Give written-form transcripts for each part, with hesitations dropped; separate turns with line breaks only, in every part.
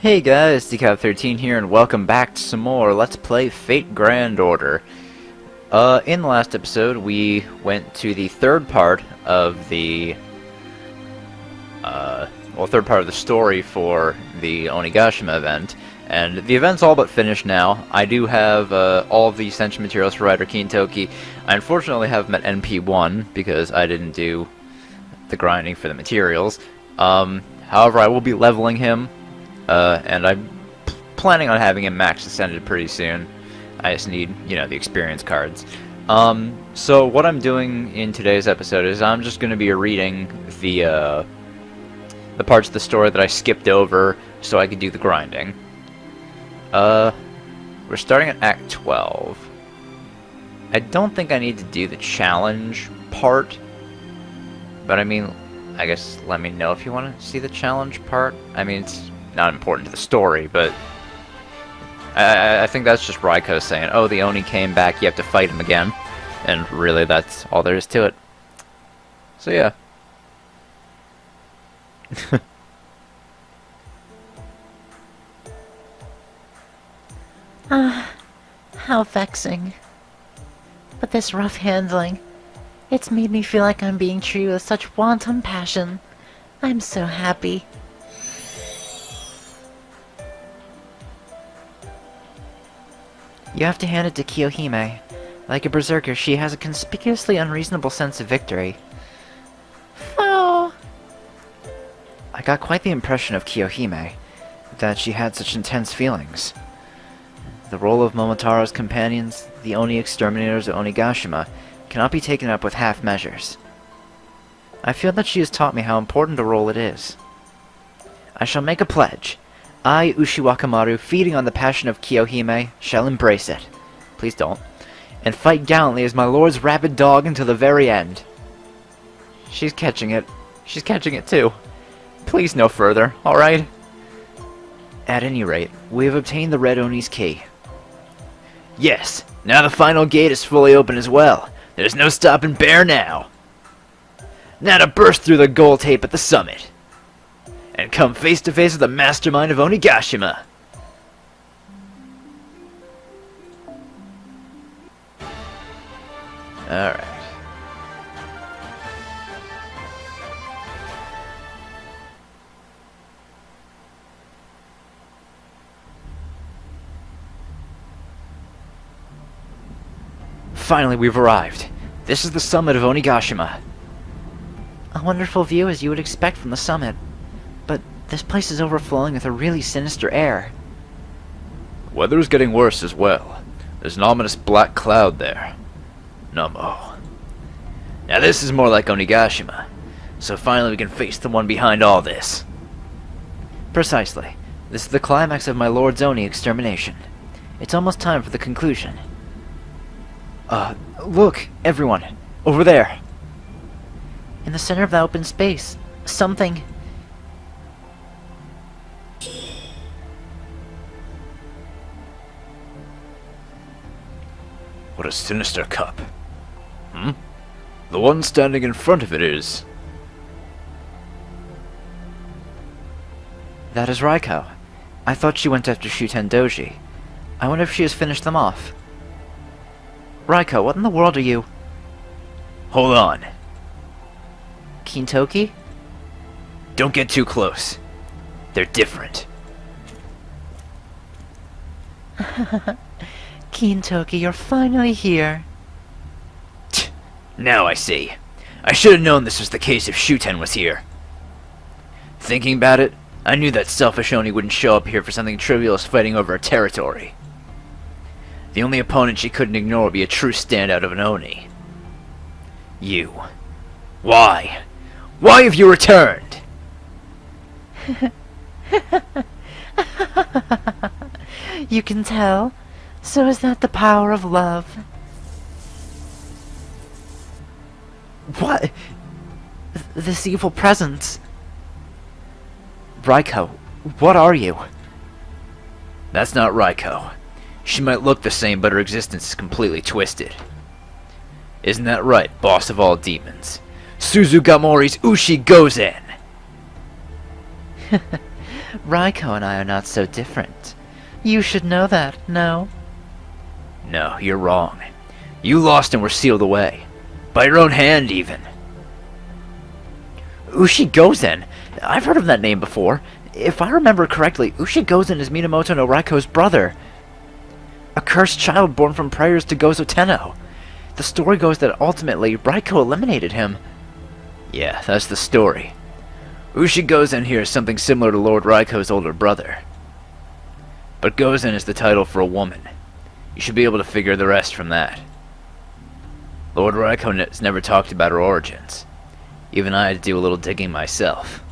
Hey guys, Decap13 here, and welcome back to some more Let's Play Fate Grand Order. In the last episode, we went to the third part of the, third part of the story for the Onigashima event, and the event's all but finished now. I do have, all of the essential materials for Rider Kintoki. I unfortunately haven't met NP1, because I didn't do the grinding for the materials. However, I will be leveling him. And I'm planning on having him max ascended pretty soon. I just need, the experience cards. So what I'm doing in today's episode is I'm just going to be reading the parts of the story that I skipped over so I could do the grinding. We're starting at Act 12. I don't think I need to do the challenge part, but I mean, I guess let me know if you want to see the challenge part. I mean, it's not important to the story, but I think that's just Raiko saying, oh, the Oni came back, you have to fight him again. And really, that's all there is to it. So yeah.
How vexing. But this rough handling, it's made me feel like I'm being treated with such wanton passion. I'm so happy.
You have to hand it to Kiyohime. Like a berserker, she has a conspicuously unreasonable sense of victory.
Oh.
I got quite the impression of Kiyohime, that she had such intense feelings. The role of Momotaro's companions, the Oni exterminators of Onigashima, cannot be taken up with half measures. I feel that she has taught me how important a role it is. I shall make a pledge. I, Ushi Wakamaru, feeding on the passion of Kiyohime, shall embrace it. Please don't. And fight gallantly as my lord's rabid dog until the very end. She's catching it. She's catching it too. Please no further, alright? At any rate, we have obtained the Red Oni's key. Yes, now the final gate is fully open as well. There's no stopping Bear now. Now to burst through the gold tape at the summit. And come face to face with the mastermind of Onigashima. Alright. Finally, we've arrived. This is the summit of Onigashima.
A wonderful view as you would expect from the summit. But this place is overflowing with a really sinister air.
The weather's getting worse as well. There's an ominous black cloud there. Nummo. Now this is more like Onigashima. So finally we can face the one behind all this.
Precisely. This is the climax of my Lord's Oni extermination. It's almost time for the conclusion. Look, everyone. Over there.
In the center of that open space, something...
What a sinister cup. The one standing in front of it is...
That is Raiko. I thought she went after Shuten Doji. I wonder if she has finished them off. Raiko, what in the world are you...
Hold on.
Kintoki?
Don't get too close. They're different.
Kintoki, you're finally here.
Now I see. I should have known this was the case if Shuten was here. Thinking about it, I knew that selfish Oni wouldn't show up here for something trivial as fighting over a territory. The only opponent she couldn't ignore would be a true standout of an Oni. You. Why? Why have you returned?
You can tell. So is that the power of love?
What? This evil presence. Raiko, what are you?
That's not Raiko. She might look the same, but her existence is completely twisted. Isn't that right, boss of all demons? Suzugamori's Ushi Gozen!
Raiko and I are not so different. You should know that, no?
No, you're wrong. You lost and were sealed away. By your own hand, even.
Ushi Gozen! I've heard of that name before. If I remember correctly, Ushi Gozen is Minamoto no Raiko's brother. A cursed child born from prayers to Gozo Tenno. The story goes that ultimately, Raiko eliminated him.
Yeah, that's the story. Ushi Gozen here is something similar to Lord Raiko's older brother. But Gozen is the title for a woman. You should be able to figure the rest from that. Lord Raiko has never talked about her origins. Even I had to do a little digging myself.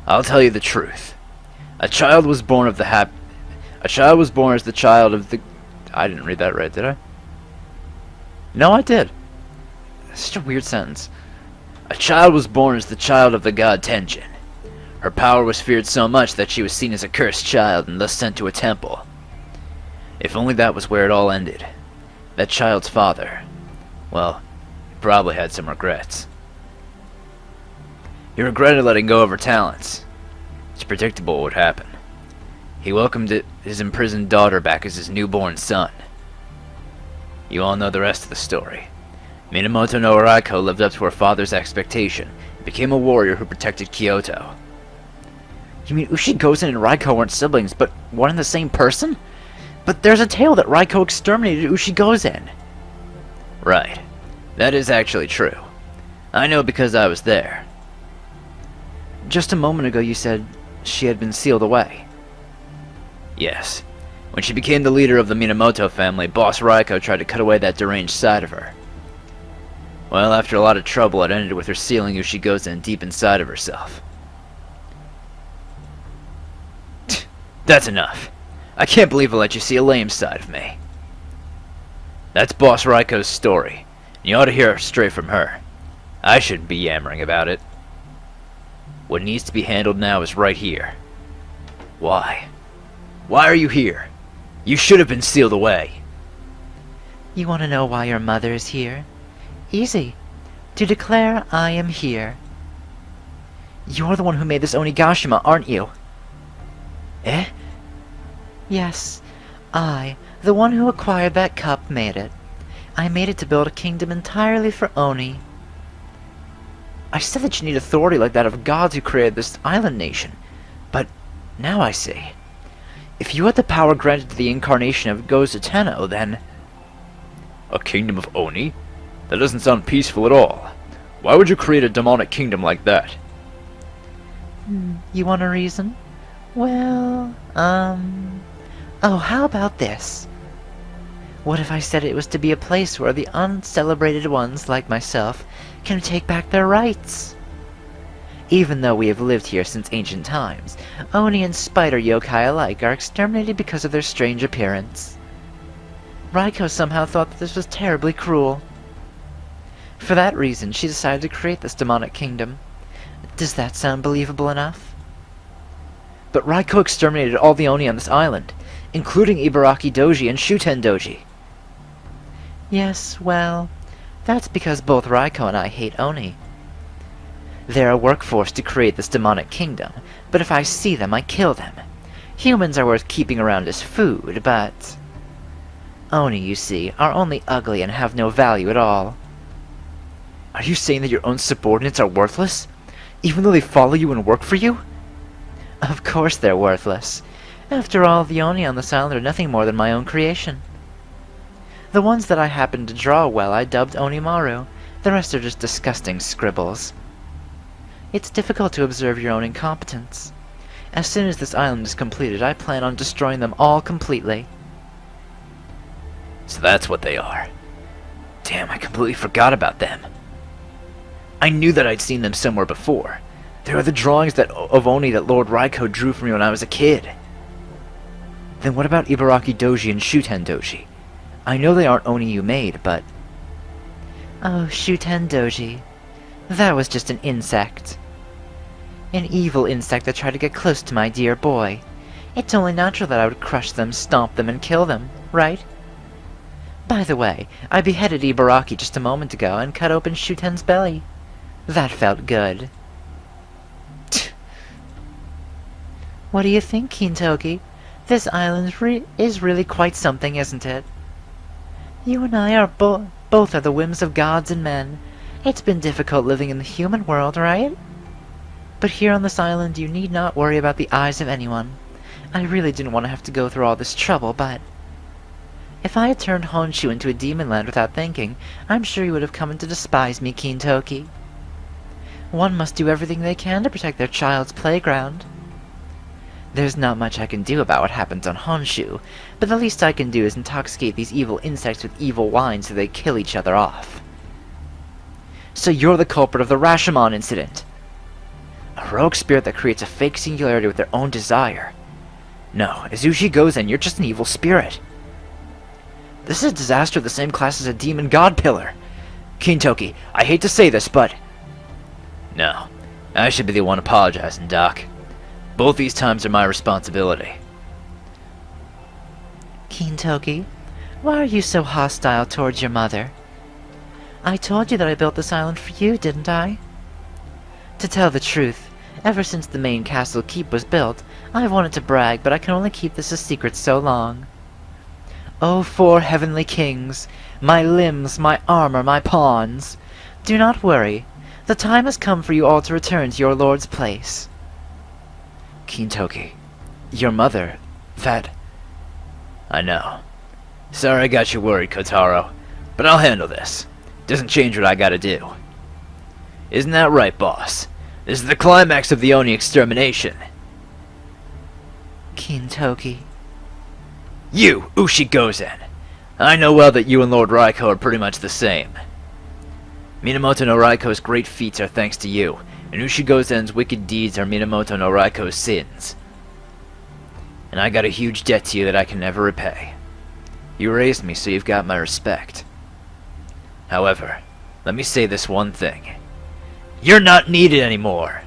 I'll tell you the truth. A child was born as the child of the... I didn't read that right, did I? No, I did. That's such a weird sentence. A child was born as the child of the god Tenjin. Her power was feared so much that she was seen as a cursed child and thus sent to a temple. If only that was where it all ended. That child's father, well, he probably had some regrets. He regretted letting go of her talents. It's predictable what would happen. He welcomed his imprisoned daughter back as his newborn son. You all know the rest of the story. Minamoto no Raiko lived up to her father's expectation and became a warrior who protected Kyoto.
You mean Ushi Gozen and Raiko weren't siblings, but one and the same person? But there's a tale that Raiko exterminated Ushi Gozen.
Right. That is actually true. I know because I was there.
Just a moment ago you said she had been sealed away.
Yes. When she became the leader of the Minamoto family, Boss Raiko tried to cut away that deranged side of her. Well, after a lot of trouble, it ended with her sealing Ushi Gozen deep inside of herself. That's enough. I can't believe I let you see a lame side of me. That's Boss Raiko's story. And you ought to hear it straight from her. I shouldn't be yammering about it. What needs to be handled now is right here. Why? Why are you here? You should have been sealed away.
You want to know why your mother is here? Easy. To declare I am here.
You're the one who made this Onigashima, aren't you?
Eh?
Yes, I, the one who acquired that cup, made it. I made it to build a kingdom entirely for Oni.
I said that you need authority like that of gods who created this island nation. But now I see. If you had the power granted to the incarnation of Gozo Tenno, then...
A kingdom of Oni? That doesn't sound peaceful at all. Why would you create a demonic kingdom like that?
You want a reason? Well, Oh, how about this? What if I said it was to be a place where the uncelebrated ones, like myself, can take back their rights? Even though we have lived here since ancient times, Oni and spider yokai alike are exterminated because of their strange appearance. Raiko somehow thought that this was terribly cruel. For that reason, she decided to create this demonic kingdom. Does that sound believable enough?
But Raiko exterminated all the Oni on this island, including Ibaraki Doji and Shuten Doji.
Yes, well, that's because both Raiko and I hate Oni. They're a workforce to create this demonic kingdom, but if I see them, I kill them. Humans are worth keeping around as food, but... Oni, you see, are only ugly and have no value at all.
Are you saying that your own subordinates are worthless? Even though they follow you and work for you?
Of course they're worthless. After all, the Oni on this island are nothing more than my own creation. The ones that I happened to draw well I dubbed Onimaru. The rest are just disgusting scribbles. It's difficult to observe your own incompetence. As soon as this island is completed, I plan on destroying them all completely.
So that's what they are. Damn, I completely forgot about them. I knew that I'd seen them somewhere before. They are the drawings of Oni that Lord Raiko drew for me when I was a kid.
Then what about Ibaraki Doji and Shuten Doji? I know they aren't Oni you made, but...
Oh, Shuten Doji. That was just an insect. An evil insect that tried to get close to my dear boy. It's only natural that I would crush them, stomp them, and kill them, right? By the way, I beheaded Ibaraki just a moment ago and cut open Shuten's belly. That felt good. What do you think, Kintoki? This island is really quite something, isn't it? You and I are both are the whims of gods and men. It's been difficult living in the human world, right? But here on this island you need not worry about the eyes of anyone. I really didn't want to have to go through all this trouble, but... if I had turned Honshu into a demon land without thinking, I'm sure you would have come to despise me, Kintoki. One must do everything they can to protect their child's playground. There's not much I can do about what happens on Honshu, but the least I can do is intoxicate these evil insects with evil wine so they kill each other off. So you're the culprit of the Rashomon incident. A rogue spirit that creates a fake singularity with their own desire. No, as Ushi Gozen, you're just an evil spirit. This is a disaster of the same class as a demon god pillar. Kintoki, I hate to say this, but...
No, I should be the one apologizing, Doc. Both these times are my responsibility.
Kintoki, why are you so hostile towards your mother? I told you that I built this island for you, didn't I? To tell the truth, ever since the main castle keep was built, I've wanted to brag, but I can only keep this a secret so long. O 4 heavenly kings, my limbs, my armor, my pawns, do not worry. The time has come for you all to return to your lord's place.
Kintoki, your mother, that...
I know. Sorry I got you worried, Kotaro, but I'll handle this. Doesn't change what I gotta do. Isn't that right, boss? This is the climax of the Oni extermination.
Kintoki.
You, Ushi Gozen! I know well that you and Lord Raiko are pretty much the same. Minamoto no Raiko's great feats are thanks to you, and Ushi Gozen's wicked deeds are Minamoto no Raiko's sins. And I got a huge debt to you that I can never repay. You raised me, so you've got my respect. However, let me say this one thing. You're not needed anymore!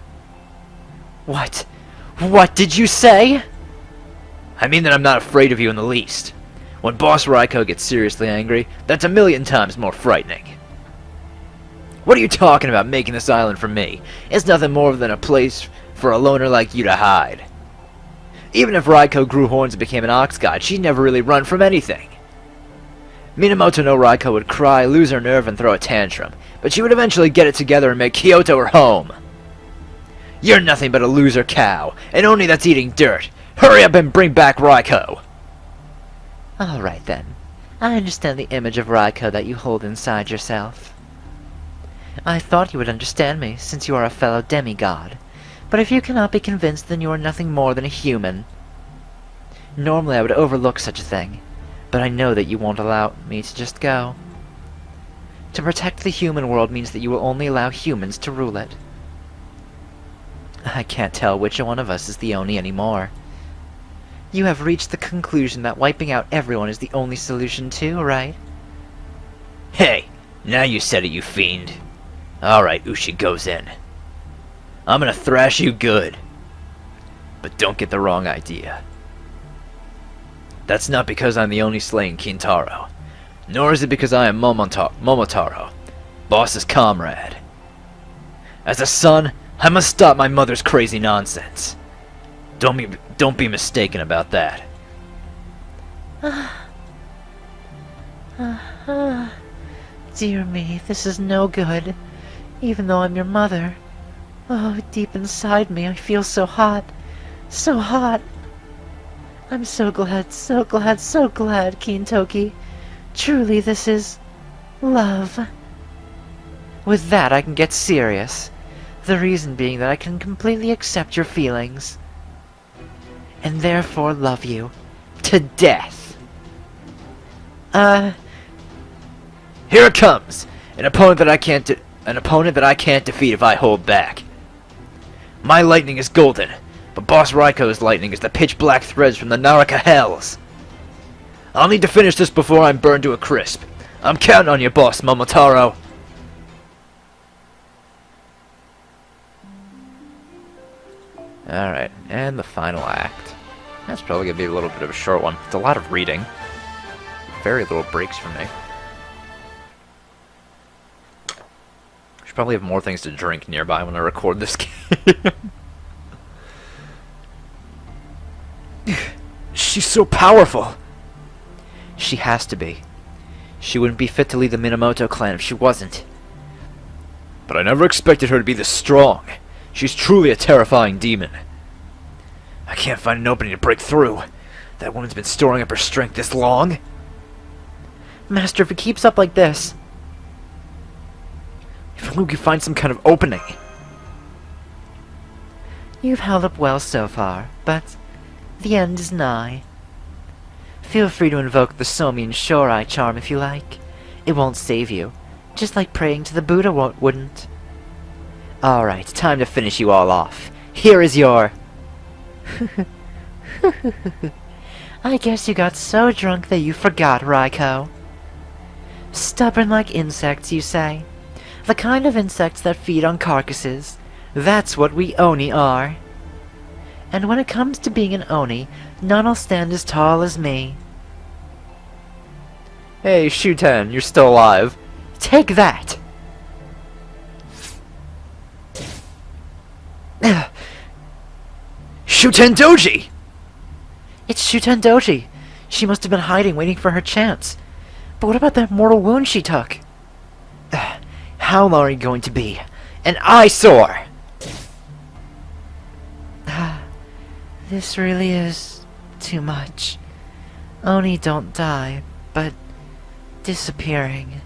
What? What did you say?
I mean that I'm not afraid of you in the least. When Boss Raiko gets seriously angry, that's a million times more frightening. What are you talking about making this island for me? It's nothing more than a place for a loner like you to hide. Even if Raiko grew horns and became an ox god, she'd never really run from anything. Minamoto no Raiko would cry, lose her nerve, and throw a tantrum, but she would eventually get it together and make Kyoto her home. You're nothing but a loser cow, an Oni that's eating dirt. Hurry up and bring back Raiko!
Alright then. I understand the image of Raiko that you hold inside yourself. I thought you would understand me, since you are a fellow demigod. But if you cannot be convinced, then you are nothing more than a human. Normally I would overlook such a thing, but I know that you won't allow me to just go. To protect the human world means that you will only allow humans to rule it. I can't tell which one of us is the Oni anymore. You have reached the conclusion that wiping out everyone is the only solution too, right?
Hey, now you said it, you fiend. Alright, Ushi Gozen. I'm gonna thrash you good. But don't get the wrong idea. That's not because I'm the only slaying Kintaro. Nor is it because I am Momotaro, Boss's comrade. As a son, I must stop my mother's crazy nonsense. Don't be mistaken about that.
Dear me, this is no good. Even though I'm your mother. Oh, deep inside me, I feel so hot. So hot. I'm so glad, so glad, so glad, Kintoki. Truly, this is... love. With that, I can get serious. The reason being that I can completely accept your feelings. And therefore love you. To death.
Here it comes! An opponent that I can't defeat if I hold back. My lightning is golden, but Boss Raiko's lightning is the pitch-black threads from the Naraka Hells. I'll need to finish this before I'm burned to a crisp. I'm counting on you, Boss Momotaro.
Alright, and the final act. That's probably going to be a little bit of a short one. It's a lot of reading. Very little breaks for me. Should probably have more things to drink nearby when I record this game. She's so powerful! She has to be. She wouldn't be fit to lead the Minamoto clan if she wasn't. But I never expected her to be this strong. She's truly a terrifying demon. I can't find an opening to break through. That woman's been storing up her strength this long. Master, if it keeps up like this... If only we could find some kind of opening.
You've held up well so far, but the end is nigh. Feel free to invoke the Somi and Shorai charm if you like. It won't save you, just like praying to the Buddha wouldn't. Alright, time to finish you all off. Here is your... I guess you got so drunk that you forgot, Raiko. Stubborn like insects, you say? The kind of insects that feed on carcasses. That's what we Oni are. And when it comes to being an Oni, none'll stand as tall as me.
Hey, Shuten, you're still alive.
Take that!
Shuten Doji!
It's Shuten Doji. She must have been hiding, waiting for her chance. But what about that mortal wound she took? How long are you going to be? An eyesore! This really is too much. Oni don't die, but disappearing.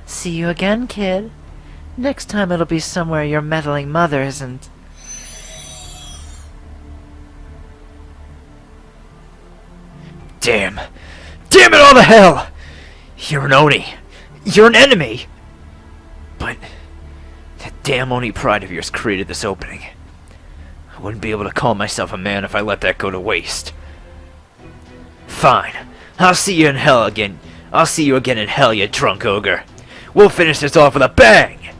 See you again, kid. Next time it'll be somewhere your meddling mother isn't.
Damn. Damn it all to hell! You're an Oni. You're an enemy! But that damn Oni pride of yours created this opening. I wouldn't be able to call myself a man if I let that go to waste. Fine. I'll see you in hell again. I'll see you again in hell, you drunk ogre. We'll finish this off with a bang!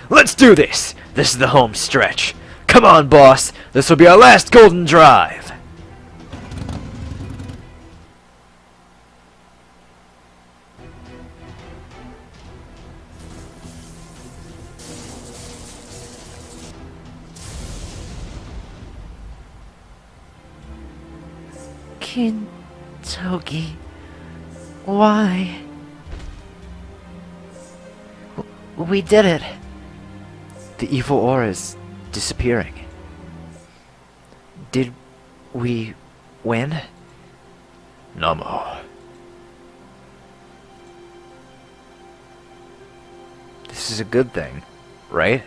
Let's do this! This is the home stretch. Come on, boss. This will be our last golden drive.
Kintoki, why? We did it.
The evil aura is disappearing. Did we win? Namo. This is a good thing, right?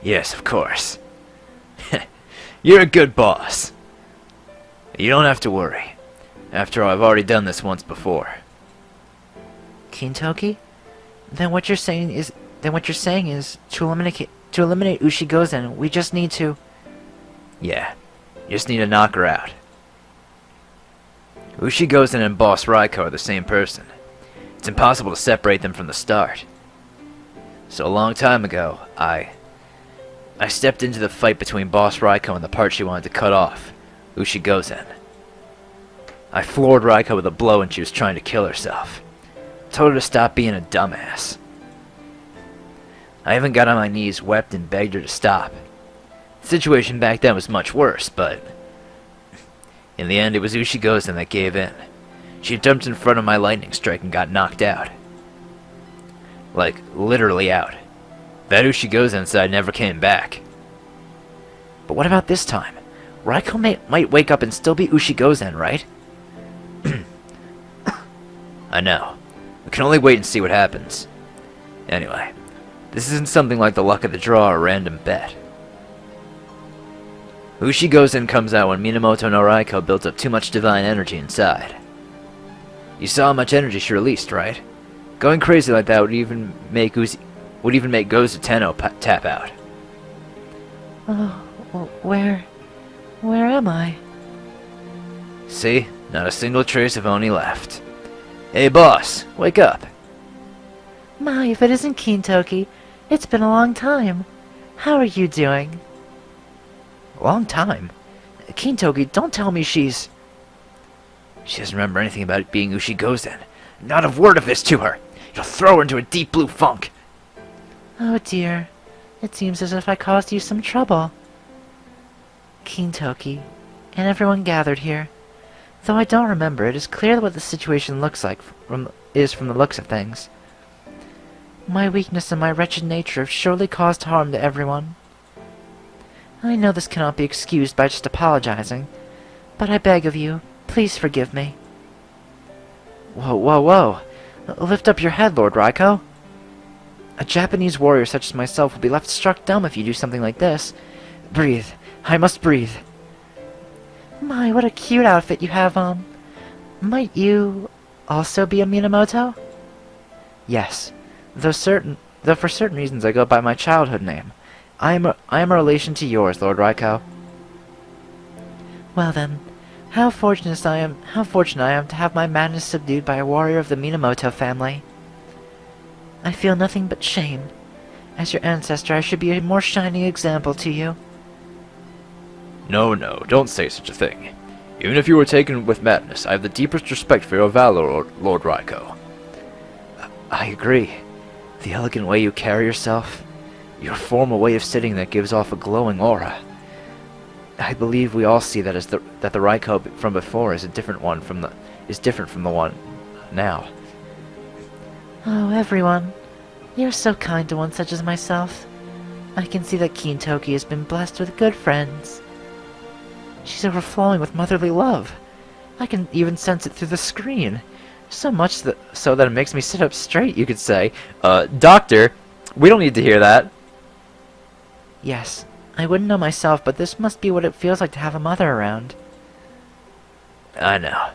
Yes, of course. You're a good boss. You don't have to worry. After all, I've already done this once before.
Kintoki? Then what you're saying is to eliminate Ushi Gozen, we just need to...
Yeah, you just need to knock her out. Ushi Gozen and Boss Raiko are the same person. It's impossible to separate them from the start. So a long time ago, I stepped into the fight between Boss Raiko and the part she wanted to cut off, Ushi Gozen. I floored Raiko with a blow when she was trying to kill herself. Told her to stop being a dumbass. I even got on my knees, wept, and begged her to stop. The situation back then was much worse, but... in the end, it was Ushi Gozen that gave in. She jumped in front of my lightning strike and got knocked out. Like, literally out. That Ushi Gozen side never came back. But what about this time? Raiko might wake up and still be Ushi Gozen, right? I know. We can only wait and see what happens. Anyway, this isn't something like the luck of the draw or a random bet. Ushi Gozen comes out when Minamoto no Raiko built up too much divine energy inside. You saw how much energy she released, right? Going crazy like that would even make Gozen Tenno tap out.
Oh, where am I?
See? Not a single trace of Oni left. Hey boss, wake up.
My, if it isn't Kintoki, it's been a long time. How are you doing?
Long time? Kintoki, don't tell me she's... She doesn't remember anything about it being Ushi Gozen. Not a word of this to her. You'll throw her into a deep blue funk.
Oh dear. It seems as if I caused you some trouble. Kintoki, and everyone gathered here. Though I don't remember, it is clear what the situation looks like from the looks of things. My weakness and my wretched nature have surely caused harm to everyone. I know this cannot be excused by just apologizing, but I beg of you, please forgive me. Whoa, whoa, whoa! Lift up your head, Lord Raiko. A Japanese warrior such as myself will be left struck dumb if you do something like this. Breathe. I must breathe. My, what a cute outfit you have on. Might you also be a Minamoto? Yes, though for certain reasons I go by my childhood name. I am a relation to yours, Lord Raiko. Well then, how fortunate I am to have my madness subdued by a warrior of the Minamoto family. I feel nothing but shame. As your ancestor, I should be a more shining example to you.
No, no, don't say such a thing. Even if you were taken with madness, I have the deepest respect for your valor, Lord Raiko.
I agree. The elegant way you carry yourself, your formal way of sitting that gives off a glowing aura. I believe we all see that that the Raiko from before is different from the one now.
Oh, everyone. You're so kind to one such as myself. I can see that Kintoki has been blessed with good friends. She's overflowing with motherly love. I can even sense it through the screen. So much so that it makes me sit up straight, you could say.
Doctor, we don't need to hear that.
Yes, I wouldn't know myself, but this must be what it feels like to have a mother around.
I know.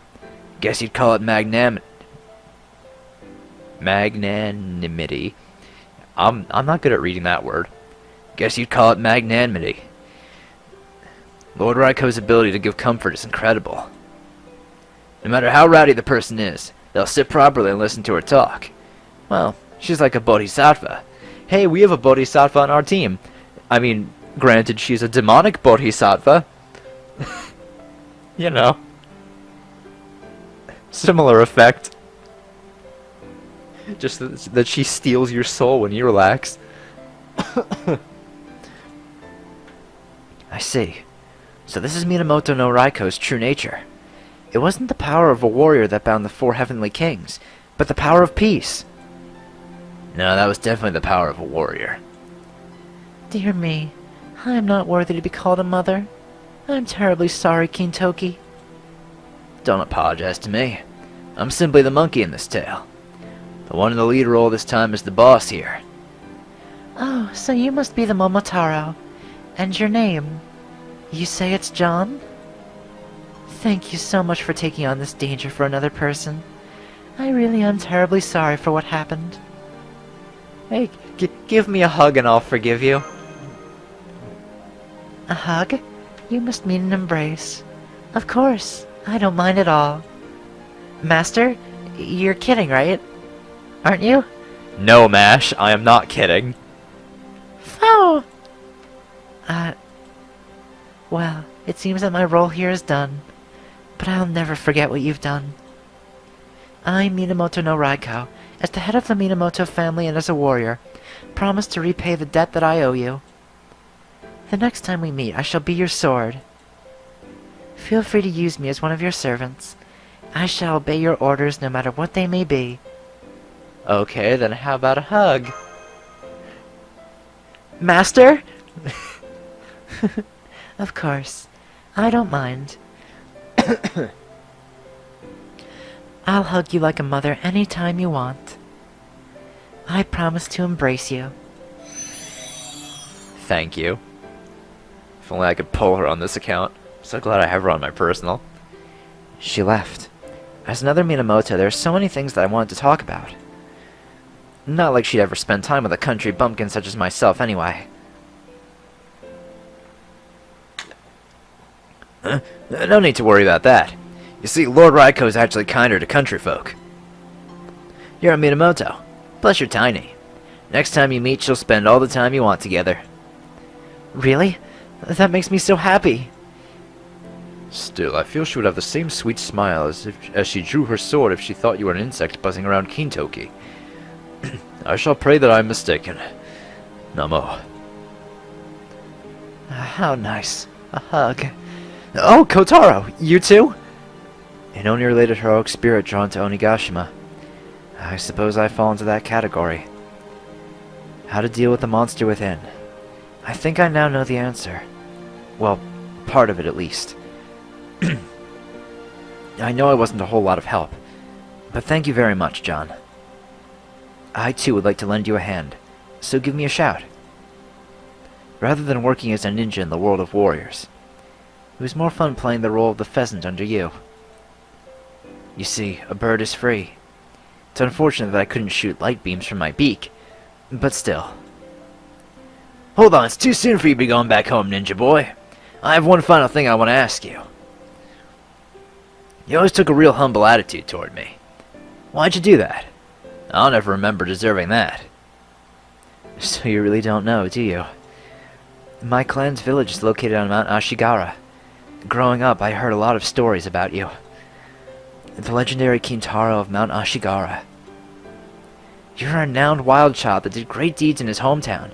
Guess you'd call it magnanimity.
I'm not good at reading that word.
Guess you'd call it magnanimity. Lord Raiko's ability to give comfort is incredible. No matter how rowdy the person is, they'll sit properly and listen to her talk. Well, she's like a bodhisattva.
Hey, we have a bodhisattva on our team. I mean, granted, she's a demonic bodhisattva. You know. Similar effect. Just that she steals your soul when you relax.
I see. So this is Minamoto no Raiko's true nature. It wasn't the power of a warrior that bound the four heavenly kings, but the power of peace. No, that was definitely the power of a warrior.
Dear me, I am not worthy to be called a mother. I'm terribly sorry, Kintoki.
Don't apologize to me. I'm simply the monkey in this tale. The one in the lead role this time is the boss here.
Oh, so you must be the Momotaro. And your name? You say it's John? Thank you so much for taking on this danger for another person. I really am terribly sorry for what happened.
Hey, give me a hug and I'll forgive you.
A hug? You must mean an embrace. Of course, I don't mind at all. Master, you're kidding, right? Aren't you?
No, Mash, I am not kidding.
Oh! Well, it seems that my role here is done. But I'll never forget what you've done. I, Minamoto no Raiko, as the head of the Minamoto family and as a warrior, promise to repay the debt that I owe you. The next time we meet, I shall be your sword. Feel free to use me as one of your servants. I shall obey your orders no matter what they may be.
Okay, then how about a hug?
Master? Of course. I don't mind. I'll hug you like a mother any time you want. I promise to embrace you.
Thank you. If only I could pull her on this account. I'm so glad I have her on my personal.
She left. As another Minamoto, there are so many things that I wanted to talk about. Not like she'd ever spend time with a country bumpkin such as myself, anyway. No need to worry about that. You see, Lord Raiko is actually kinder to country folk. You're a Minamoto, plus you're tiny. Next time you meet, she'll spend all the time you want together.
Really? That makes me so happy.
Still, I feel she would have the same sweet smile as she drew her sword if she thought you were an insect buzzing around Kintoki. I shall pray that I am mistaken. Namo.
How nice. A hug. Oh, Kotaro! You too? An Oni-related heroic spirit drawn to Onigashima. I suppose I fall into that category. How to deal with the monster within. I think I now know the answer. Well, part of it at least. I know I wasn't a whole lot of help, but thank you very much, John. I too would like to lend you a hand, so give me a shout. Rather than working as a ninja in the world of warriors, it was more fun playing the role of the pheasant under you. You see, a bird is free. It's unfortunate that I couldn't shoot light beams from my beak, but still. Hold on, it's too soon for you to be going back home, ninja boy. I have one final thing I want to ask you. You always took a real humble attitude toward me. Why'd you do that? I'll never remember deserving that. So you really don't know, do you? My clan's village is located on Mount Ashigara. Growing up, I heard a lot of stories about you. The legendary Kintaro of Mount Ashigara. You're a renowned wild child that did great deeds in his hometown,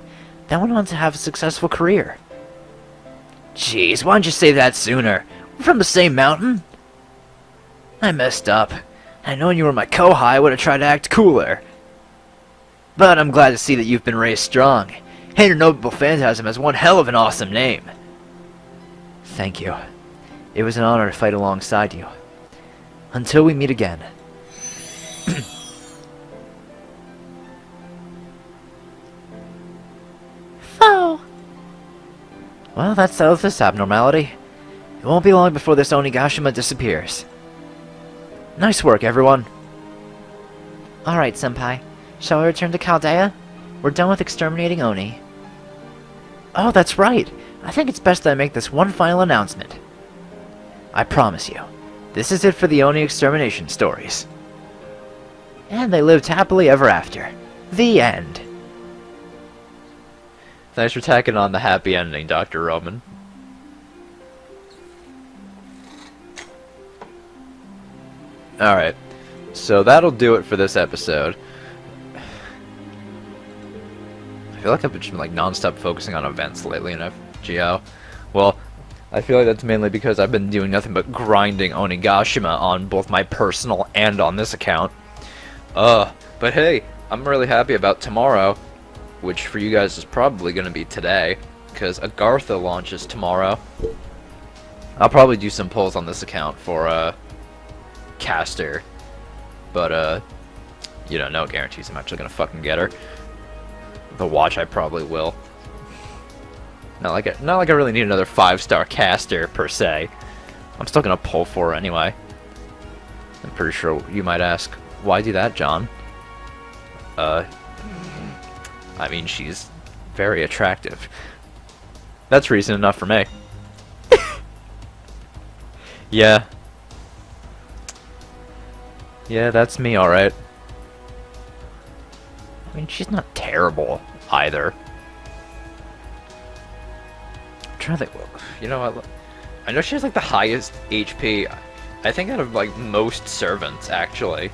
then went on to have a successful career. Jeez, why didn't you say that sooner? We're from the same mountain. I messed up. Had known you were my kohai, I would have tried to act cooler. But I'm glad to see that you've been raised strong. And your noble phantasm has one hell of an awesome name. Thank you. It was an honor to fight alongside you. Until we meet again.
Oh.
Well, that settles this abnormality. It won't be long before this Onigashima disappears. Nice work, everyone.
Alright, Senpai. Shall we return to Chaldea? We're done with exterminating Oni.
Oh, that's right. I think it's best that I make this one final announcement. I promise you, this is it for the Oni extermination stories. And they lived happily ever after. The end.
Thanks for tacking on the happy ending, Dr. Roman. Alright, so that'll do it for this episode. I feel like I've just been like non-stop focusing on events lately in FGO. Well, I feel like that's mainly because I've been doing nothing but grinding Onigashima on both my personal and on this account. But hey, I'm really happy about tomorrow, which for you guys is probably going to be today, because Agartha launches tomorrow. I'll probably do some polls on this account for caster, but you know, no guarantees I'm actually gonna fucking get her. The watch I probably will. Not like I really need another 5-star caster per se. I'm still gonna pull for her anyway. I'm pretty sure you might ask, why do that, John? I mean, she's very attractive. That's reason enough for me. Yeah. Yeah, that's me, alright. I mean, she's not terrible, either. I'm trying to think, well, you know what? I know she has, like, the highest HP, I think, out of, like, most servants, actually.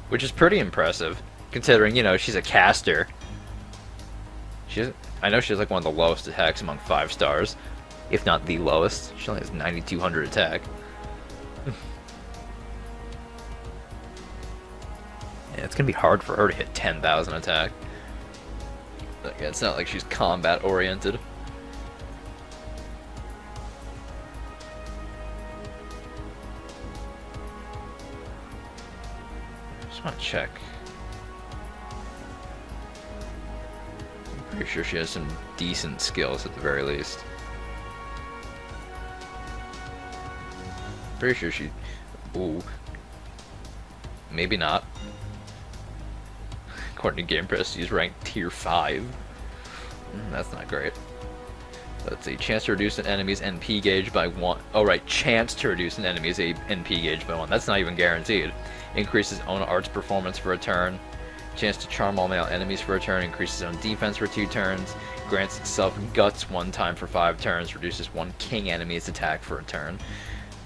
Which is pretty impressive, considering, you know, she's a caster. I know she has, like, one of the lowest attacks among 5 stars. If not the lowest. She only has 9,200 attack. Yeah, it's gonna be hard for her to hit 10,000 attack. But yeah, it's not like she's combat oriented. Just want to check. I'm pretty sure she has some decent skills at the very least. Pretty sure she... Ooh. Maybe not. According to Game Press, she's ranked tier 5. That's not great. Let's see. Chance to reduce an enemy's NP gauge by 1. Oh, right. Chance to reduce an enemy's NP gauge by 1. That's not even guaranteed. Increases own arts performance for a turn. Chance to charm all male enemies for a turn. Increases own defense for 2 turns. Grants itself guts 1 time for 5 turns. Reduces 1 king enemy's attack for a turn.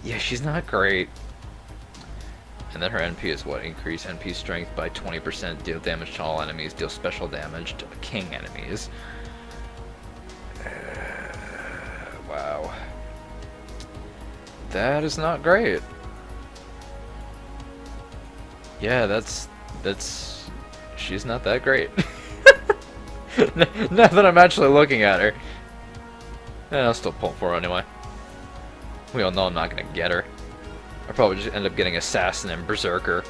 Yeah, she's not great. And then her NP is what? Increase NP strength by 20%, deal damage to all enemies, deal special damage to king enemies. That is not great. Yeah, that's she's not that great. Now that I'm actually looking at her. I'll still pull for her anyway. We all know I'm not gonna get her. I'll probably just end up getting Assassin and Berserker.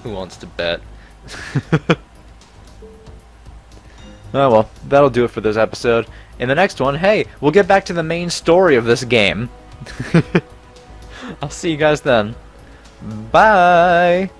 Who wants to bet? Oh well, that'll do it for this episode. In the next one, hey, we'll get back to the main story of this game. I'll see you guys then. Bye!